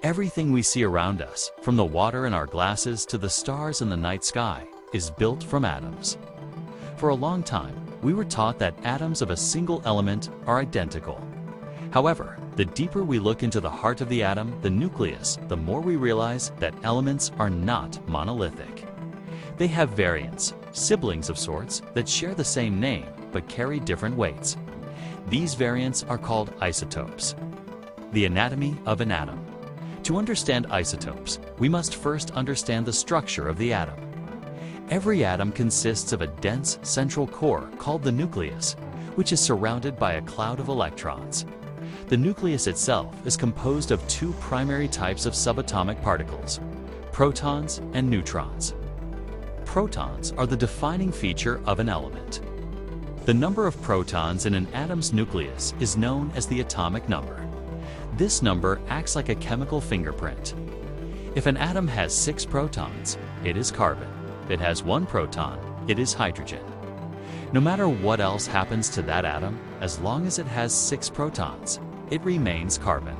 Everything we see around us, from the water in our glasses to the stars in the night sky, is built from atoms. For a long time, we were taught that atoms of a single element are identical. However, the deeper we look into the heart of the atom, the nucleus, the more we realize that elements are not monolithic. They have variants, siblings of sorts, that share the same name but carry different weights. These variants are called isotopes. The anatomy of an atom. To understand isotopes, we must first understand the structure of the atom. Every atom consists of a dense central core called the nucleus, which is surrounded by a cloud of electrons. The nucleus itself is composed of two primary types of subatomic particles, protons and neutrons. Protons are the defining feature of an element. The number of protons in an atom's nucleus is known as the atomic number. This number acts like a chemical fingerprint. If an atom has 6 protons, it is carbon. If it has 1 proton, it is hydrogen. No matter what else happens to that atom, as long as it has 6 protons, it remains carbon.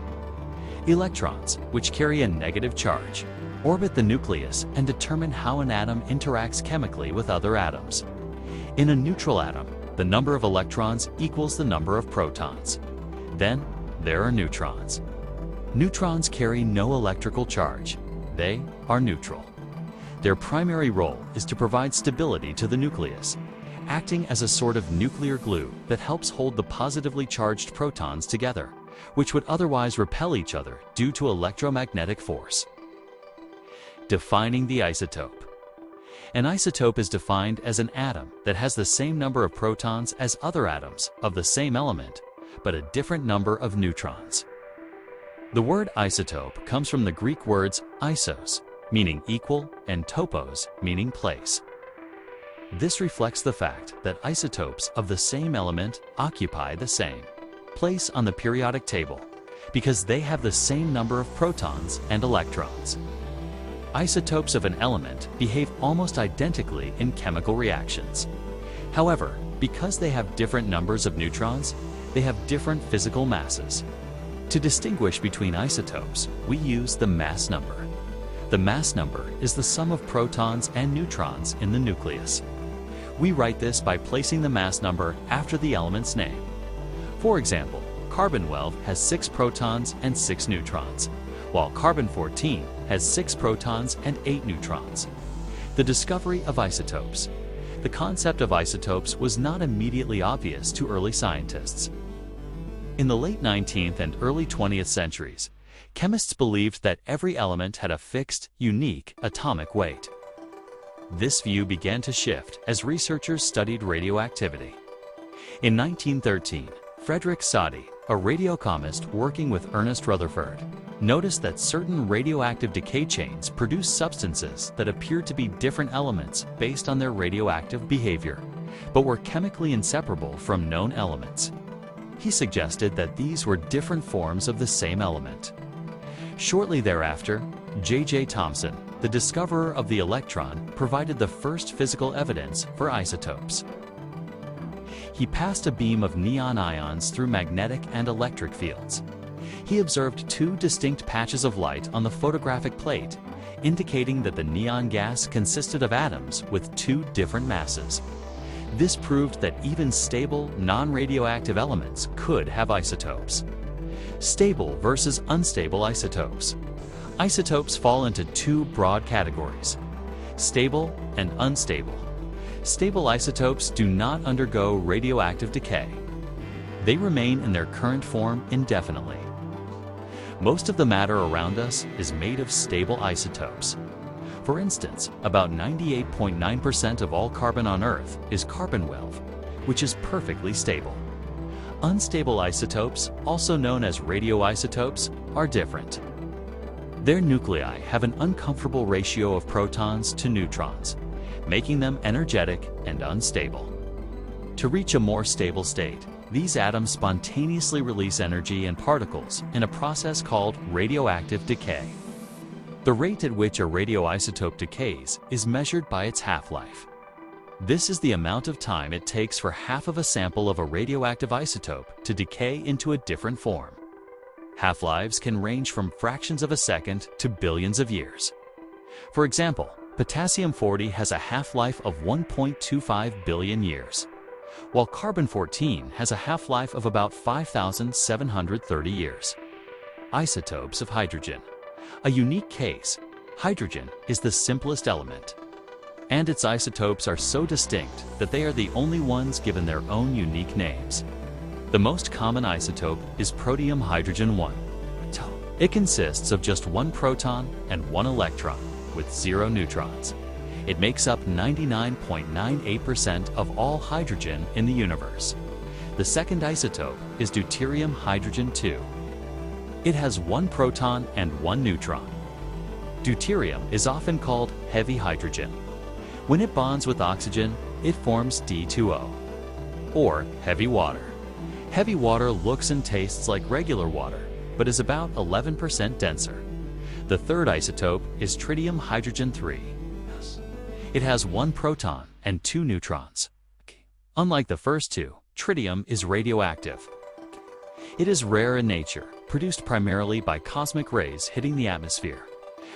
Electrons, which carry a negative charge, orbit the nucleus and determine how an atom interacts chemically with other atoms. In a neutral atom, the number of electrons equals the number of protons. Then, there are neutrons. Neutrons carry no electrical charge. They are neutral. Their primary role is to provide stability to the nucleus, acting as a sort of nuclear glue that helps hold the positively charged protons together, which would otherwise repel each other due to electromagnetic force. Defining the isotope. An isotope is defined as an atom that has the same number of protons as other atoms of the same element, but a different number of neutrons. The word isotope comes from the Greek words isos, meaning equal, and topos, meaning place. This reflects the fact that isotopes of the same element occupy the same place on the periodic table because they have the same number of protons and electrons. Isotopes of an element behave almost identically in chemical reactions. However, because they have different numbers of neutrons, they have different physical masses. To distinguish between isotopes, we use the mass number. The mass number is the sum of protons and neutrons in the nucleus. We write this by placing the mass number after the element's name. For example, carbon-12 has 6 protons and 6 neutrons, while carbon-14 has 6 protons and 8 neutrons. The discovery of isotopes. The concept of isotopes was not immediately obvious to early scientists. In the late 19th and early 20th centuries, chemists believed that every element had a fixed, unique atomic weight. This view began to shift as researchers studied radioactivity. In 1913, Frederick Soddy, a radiochemist working with Ernest Rutherford, noticed that certain radioactive decay chains produced substances that appeared to be different elements based on their radioactive behavior, but were chemically inseparable from known elements. He suggested that these were different forms of the same element. Shortly thereafter, J.J. Thomson, the discoverer of the electron, provided the first physical evidence for isotopes. He passed a beam of neon ions through magnetic and electric fields. He observed 2 distinct patches of light on the photographic plate, indicating that the neon gas consisted of atoms with 2 different masses. This proved that even stable, non-radioactive elements could have isotopes. Stable versus unstable isotopes. Isotopes fall into 2 broad categories: stable and unstable. Stable isotopes do not undergo radioactive decay. They remain in their current form indefinitely. Most of the matter around us is made of stable isotopes. For instance, about 98.9% of all carbon on Earth is carbon-12, which is perfectly stable. Unstable isotopes, also known as radioisotopes, are different. Their nuclei have an uncomfortable ratio of protons to neutrons, making them energetic and unstable. To reach a more stable state, these atoms spontaneously release energy and particles in a process called radioactive decay. The rate at which a radioisotope decays is measured by its half-life. This is the amount of time it takes for half of a sample of a radioactive isotope to decay into a different form. Half-lives can range from fractions of a second to billions of years. For example, potassium-40 has a half-life of 1.25 billion years, while carbon-14 has a half-life of about 5,730 years. Isotopes of hydrogen. A unique case, hydrogen is the simplest element, and its isotopes are so distinct that they are the only ones given their own unique names. The most common isotope is protium hydrogen-1. It consists of just one proton and one electron, with 0 neutrons. It makes up 99.98% of all hydrogen in the universe. The second isotope is deuterium hydrogen-2. It has one proton and one neutron. Deuterium is often called heavy hydrogen. When it bonds with oxygen, it forms D2O, or heavy water. Heavy water looks and tastes like regular water, but is about 11% denser. The third isotope is tritium hydrogen-3. It has one proton and 2 neutrons. Unlike the first two, tritium is radioactive. It is rare in nature, produced primarily by cosmic rays hitting the atmosphere.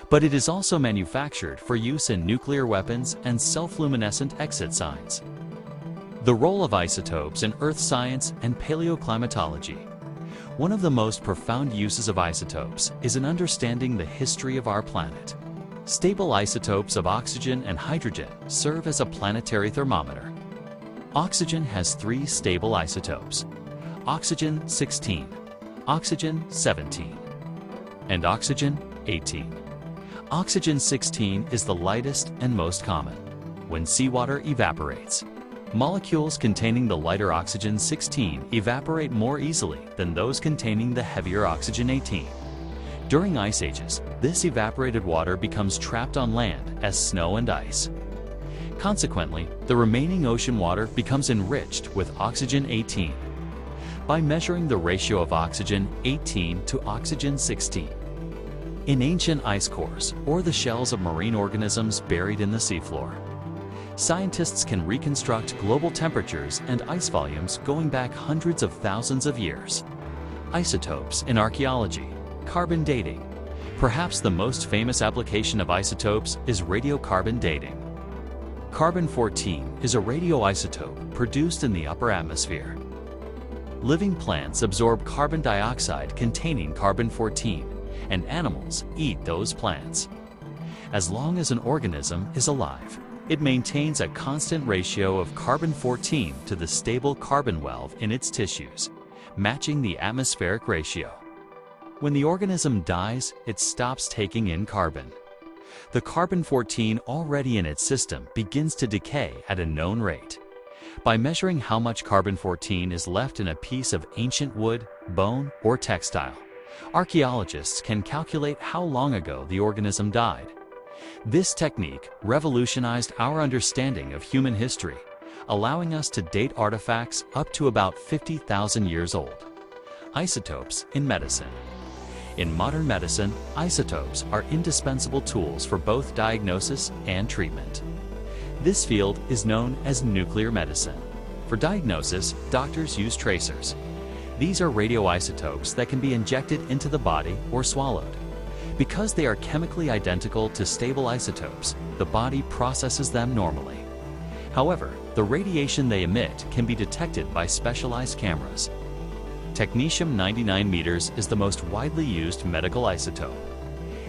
But it is also manufactured for use in nuclear weapons and self-luminescent exit signs. The role of isotopes in Earth science and paleoclimatology. One of the most profound uses of isotopes is in understanding the history of our planet. Stable isotopes of oxygen and hydrogen serve as a planetary thermometer. Oxygen has 3 stable isotopes: oxygen-16, oxygen-17, and oxygen-18. Oxygen-16 is the lightest and most common. When seawater evaporates, molecules containing the lighter oxygen-16 evaporate more easily than those containing the heavier oxygen-18. During ice ages, this evaporated water becomes trapped on land as snow and ice. Consequently, the remaining ocean water becomes enriched with oxygen-18. By measuring the ratio of oxygen-18 to oxygen-16 in ancient ice cores or the shells of marine organisms buried in the seafloor, scientists can reconstruct global temperatures and ice volumes going back hundreds of thousands of years. Isotopes in archaeology. Carbon dating. Perhaps the most famous application of isotopes is radiocarbon dating. Carbon-14 is a radioisotope produced in the upper atmosphere. Living plants absorb carbon dioxide containing carbon-14, and animals eat those plants. As long as an organism is alive, it maintains a constant ratio of carbon-14 to the stable carbon wealth in its tissues, matching the atmospheric ratio. When the organism dies, it stops taking in carbon. The carbon-14 already in its system begins to decay at a known rate. By measuring how much carbon-14 is left in a piece of ancient wood, bone, or textile, archaeologists can calculate how long ago the organism died. This technique revolutionized our understanding of human history, allowing us to date artifacts up to about 50,000 years old. Isotopes in medicine. In modern medicine, isotopes are indispensable tools for both diagnosis and treatment. This field is known as nuclear medicine. For diagnosis, doctors use tracers. These are radioisotopes that can be injected into the body or swallowed. Because they are chemically identical to stable isotopes, the body processes them normally. However, the radiation they emit can be detected by specialized cameras. Technetium-99 meters is the most widely used medical isotope.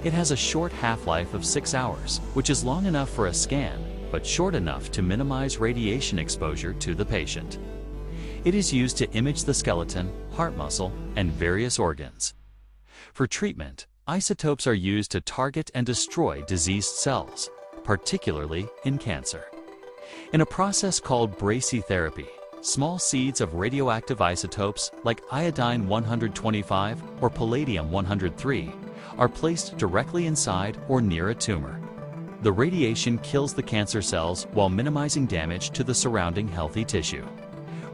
It has a short half-life of 6 hours, which is long enough for a scan, but short enough to minimize radiation exposure to the patient. It is used to image the skeleton, heart muscle, and various organs. For treatment, isotopes are used to target and destroy diseased cells, particularly in cancer. In a process called brachytherapy, small seeds of radioactive isotopes like iodine-125 or palladium-103 are placed directly inside or near a tumor. The radiation kills the cancer cells while minimizing damage to the surrounding healthy tissue.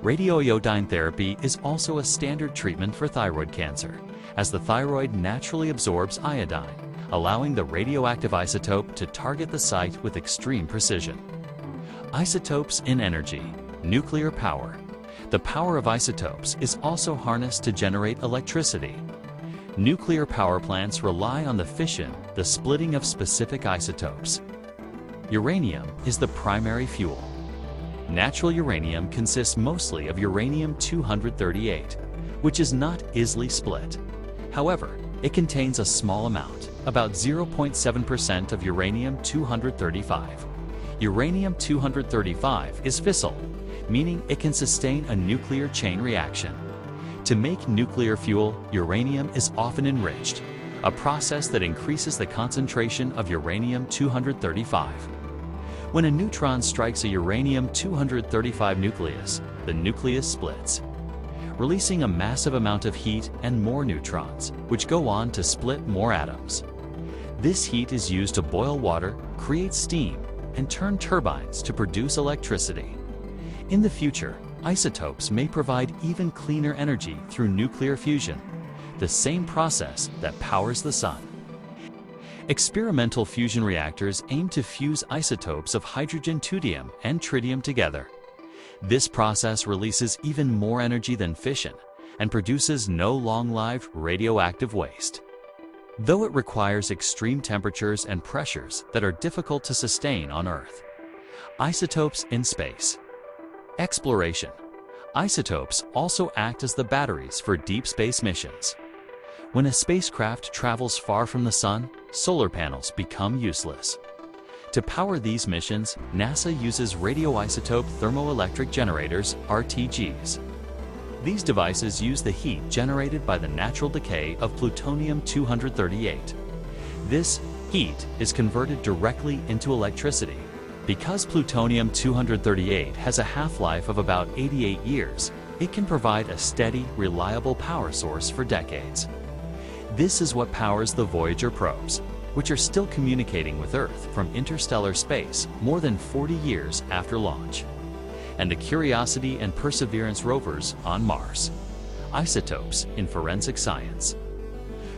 Radioiodine therapy is also a standard treatment for thyroid cancer, as the thyroid naturally absorbs iodine, allowing the radioactive isotope to target the site with extreme precision. Isotopes in energy. Nuclear power. The power of isotopes is also harnessed to generate electricity. Nuclear power plants rely on the fission, the splitting of specific isotopes. Uranium is the primary fuel. Natural uranium consists mostly of uranium-238, which is not easily split. However, it contains a small amount, about 0.7% of uranium-235. Uranium-235 is fissile, meaning it can sustain a nuclear chain reaction. To make nuclear fuel, uranium is often enriched, a process that increases the concentration of uranium-235. When a neutron strikes a uranium-235 nucleus, the nucleus splits, releasing a massive amount of heat and more neutrons, which go on to split more atoms. This heat is used to boil water, create steam, and turn turbines to produce electricity. In the future, isotopes may provide even cleaner energy through nuclear fusion, the same process that powers the sun. Experimental fusion reactors aim to fuse isotopes of hydrogen, deuterium, and tritium together. This process releases even more energy than fission and produces no long-lived radioactive waste. Though it requires extreme temperatures and pressures that are difficult to sustain on Earth. Isotopes in space. Exploration. Isotopes also act as the batteries for deep space missions. When a spacecraft travels far from the sun, solar panels become useless. To power these missions, NASA uses radioisotope thermoelectric generators, RTGs. These devices use the heat generated by the natural decay of plutonium-238. This heat is converted directly into electricity. Because plutonium-238 has a half-life of about 88 years, it can provide a steady, reliable power source for decades. This is what powers the Voyager probes, which are still communicating with Earth from interstellar space more than 40 years after launch, and the Curiosity and Perseverance rovers on Mars. Isotopes in forensic science.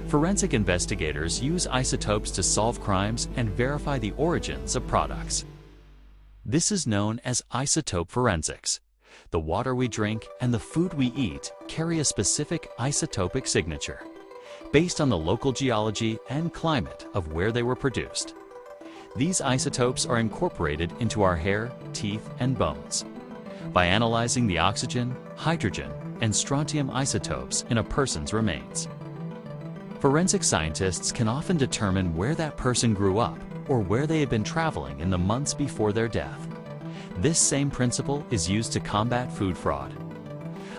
Forensic investigators use isotopes to solve crimes and verify the origins of products. This is known as isotope forensics. The water we drink and the food we eat carry a specific isotopic signature, based on the local geology and climate of where they were produced. These isotopes are incorporated into our hair, teeth, and bones. By analyzing the oxygen, hydrogen, and strontium isotopes in a person's remains. Forensic scientists can often determine where that person grew up or where they had been traveling in the months before their death. This same principle is used to combat food fraud.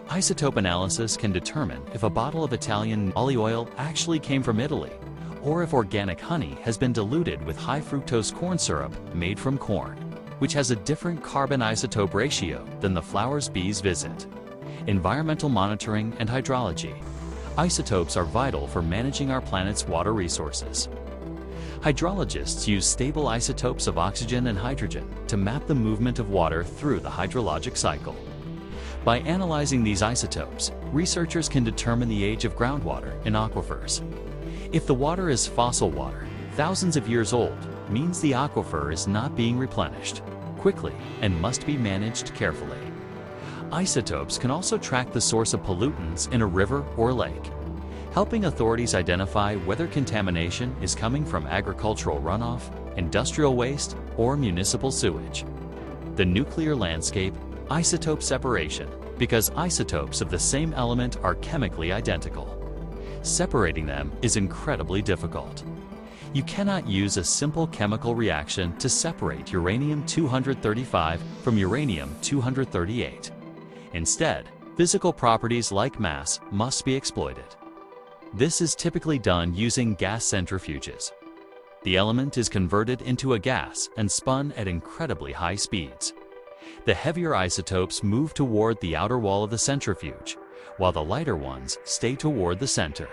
Isotope analysis can determine if a bottle of Italian olive oil actually came from Italy, or if organic honey has been diluted with high fructose corn syrup made from corn, which has a different carbon isotope ratio than the flowers bees visit. Environmental monitoring and hydrology. Isotopes are vital for managing our planet's water resources. Hydrologists use stable isotopes of oxygen and hydrogen to map the movement of water through the hydrologic cycle. By analyzing these isotopes, researchers can determine the age of groundwater in aquifers. If the water is fossil water, thousands of years old, means the aquifer is not being replenished quickly and must be managed carefully. Isotopes can also track the source of pollutants in a river or lake, helping authorities identify whether contamination is coming from agricultural runoff, industrial waste, or municipal sewage. The nuclear landscape. Isotope separation, because isotopes of the same element are chemically identical. Separating them is incredibly difficult. You cannot use a simple chemical reaction to separate uranium-235 from uranium-238. Instead, physical properties like mass must be exploited. This is typically done using gas centrifuges. The element is converted into a gas and spun at incredibly high speeds. The heavier isotopes move toward the outer wall of the centrifuge, while the lighter ones stay toward the center.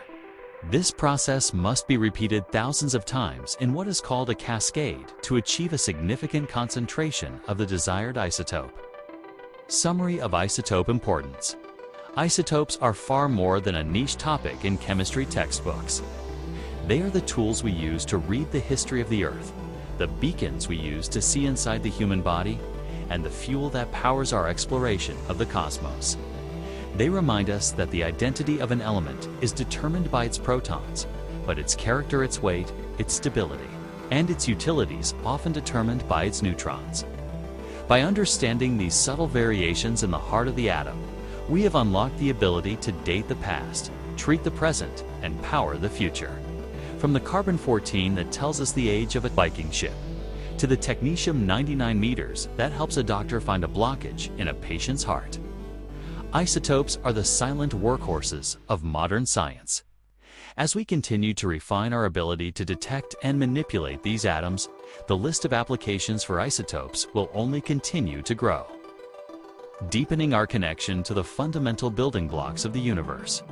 This process must be repeated thousands of times in what is called a cascade to achieve a significant concentration of the desired isotope. Summary of isotope importance. Isotopes are far more than a niche topic in chemistry textbooks. They are the tools we use to read the history of the Earth, the beacons we use to see inside the human body, and the fuel that powers our exploration of the cosmos. They remind us that the identity of an element is determined by its protons, but its character, its weight, its stability, and its utilities often determined by its neutrons. By understanding these subtle variations in the heart of the atom, we have unlocked the ability to date the past, treat the present, and power the future. From the carbon-14 that tells us the age of a Viking ship, to the technetium 99 meters that helps a doctor find a blockage in a patient's heart. Isotopes are the silent workhorses of modern science. As we continue to refine our ability to detect and manipulate these atoms, the list of applications for isotopes will only continue to grow, deepening our connection to the fundamental building blocks of the universe.